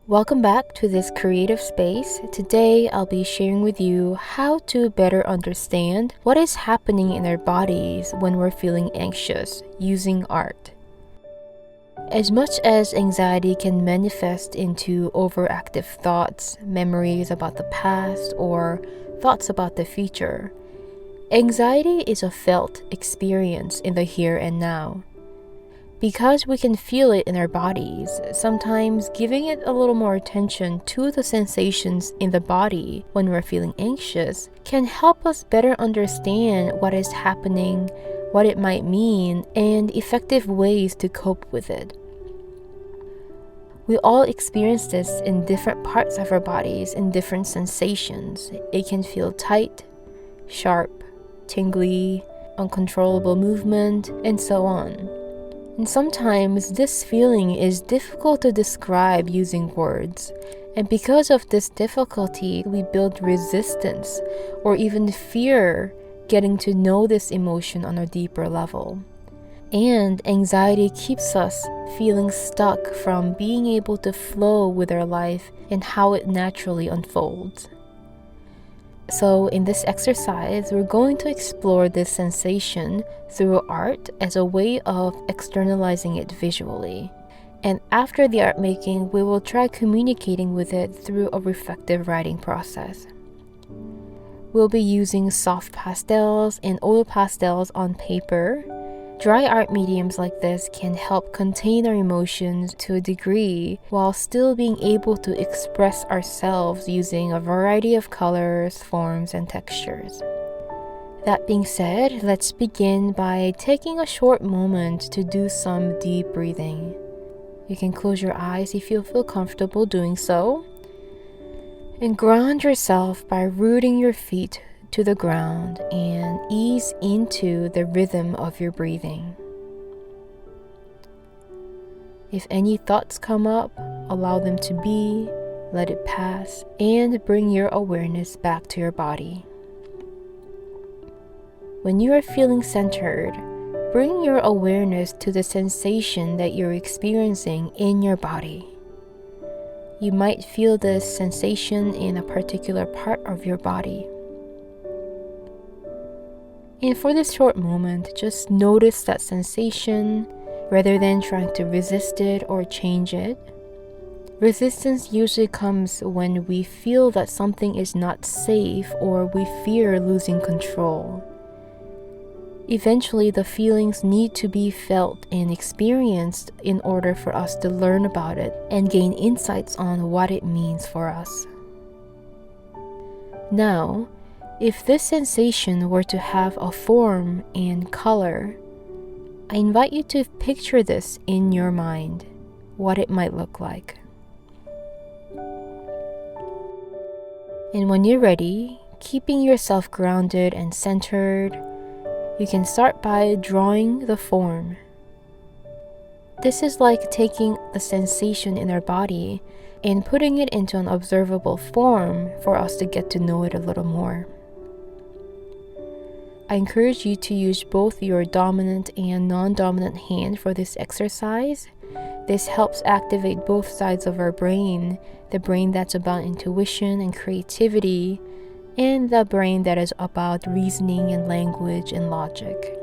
Welcome back to this creative space. Today, I'll be sharing with you how to better understand what is happening in our bodies when we're feeling anxious using art. As much as anxiety can manifest into overactive thoughts, memories about the past, or thoughts about the future, anxiety is a felt experience in the here and now. Because we can feel it in our bodies, sometimes giving it a little more attention to the sensations in the body when we're feeling anxious can help us better understand what is happening, what it might mean, and effective ways to cope with it. We all experience this in different parts of our bodies in different sensations. It can feel tight, sharp, tingly, uncontrollable movement, and so on. And sometimes this feeling is difficult to describe using words, and because of this difficulty, we build resistance or even fear getting to know this emotion on a deeper level. And anxiety keeps us feeling stuck from being able to flow with our life and how it naturally unfolds. So in this exercise, we're going to explore this sensation through art as a way of externalizing it visually. And after the art making, we will try communicating with it through a reflective writing process. We'll be using soft pastels and oil pastels on paper. Dry art mediums like this can help contain our emotions to a degree while still being able to express ourselves using a variety of colors, forms, and textures. That being said, let's begin by taking a short moment to do some deep breathing. You can close your eyes if you feel comfortable doing so, and ground yourself by rooting your feet to the ground and ease into the rhythm of your breathing. If any thoughts come up, allow them to be, let it pass, and bring your awareness back to your body. When you are feeling centered, bring your awareness to the sensation that you're experiencing in your body. You might feel this sensation in a particular part of your body. And for this short moment, just notice that sensation rather than trying to resist it or change it. Resistance usually comes when we feel that something is not safe or we fear losing control. Eventually, the feelings need to be felt and experienced in order for us to learn about it and gain insights on what it means for us. Now, if this sensation were to have a form and color, I invite you to picture this in your mind, what it might look like. And when you're ready, keeping yourself grounded and centered, you can start by drawing the form. This is like taking the sensation in our body and putting it into an observable form for us to get to know it a little more. I encourage you to use both your dominant and non-dominant hand for this exercise. This helps activate both sides of our brain, the brain that's about intuition and creativity, and the brain that is about reasoning and language and logic.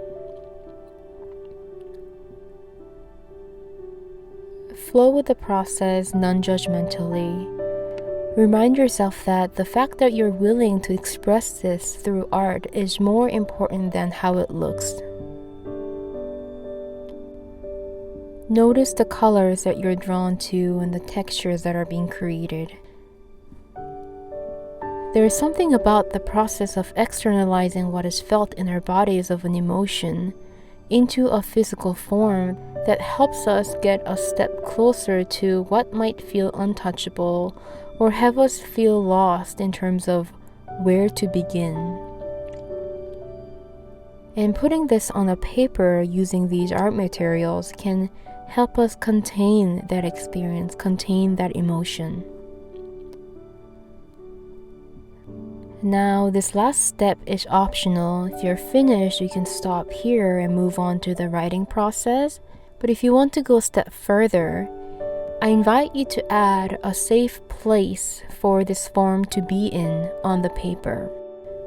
Flow with the process non-judgmentally. Remind yourself that the fact that you're willing to express this through art is more important than how it looks. Notice the colors that you're drawn to and the textures that are being created. There is something about the process of externalizing what is felt in our bodies of an emotion into a physical form that helps us get a step closer to what might feel untouchable or have us feel lost in terms of where to begin. And putting this on a paper using these art materials can help us contain that experience, contain that emotion. Now, this last step is optional. If you're finished, you can stop here and move on to the writing process. But if you want to go a step further, I invite you to add a safe place for this form to be in on the paper.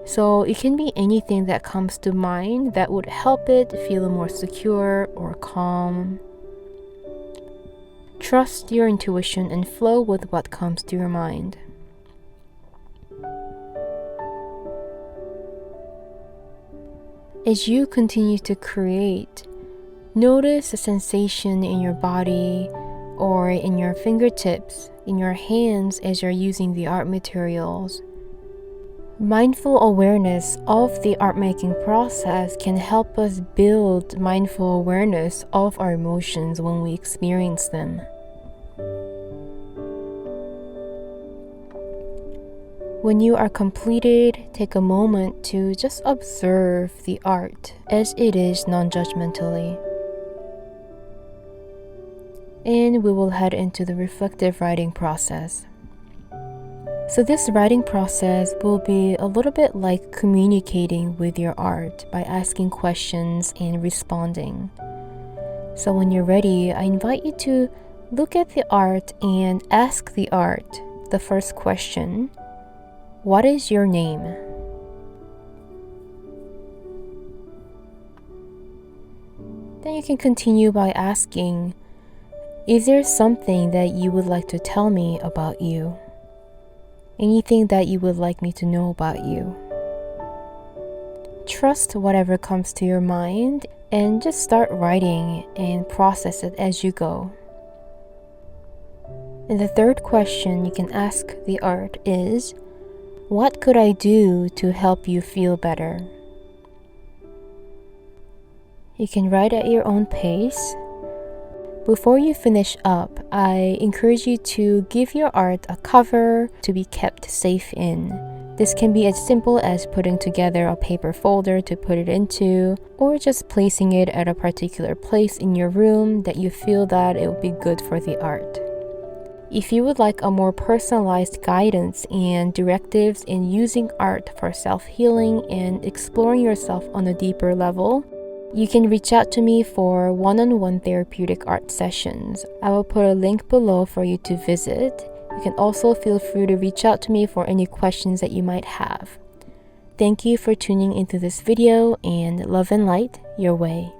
So it can be anything that comes to mind that would help it feel more secure or calm. Trust your intuition and flow with what comes to your mind. As you continue to create, notice a sensation in your body or in your fingertips, in your hands as you're using the art materials. Mindful awareness of the art making process can help us build mindful awareness of our emotions when we experience them. When you are completed, take a moment to just observe the art as it is non-judgmentally. And we will head into the reflective writing process. So this writing process will be a little bit like communicating with your art by asking questions and responding. So when you're ready, I invite you to look at the art and ask the art the first question: what is your name? Then you can continue by asking, is there something that you would like to tell me about you? Anything that you would like me to know about you? Trust whatever comes to your mind and just start writing and process it as you go. And the third question you can ask the art is, what could I do to help you feel better? You can write at your own pace. Before you finish up, I encourage you to give your art a cover to be kept safe in. This can be as simple as putting together a paper folder to put it into, or just placing it at a particular place in your room that you feel that it will be good for the art. If you would like a more personalized guidance and directives in using art for self-healing and exploring yourself on a deeper level, you can reach out to me for one-on-one therapeutic art sessions. I will put a link below for you to visit. You can also feel free to reach out to me for any questions that you might have. Thank you for tuning into this video, and love and light your way.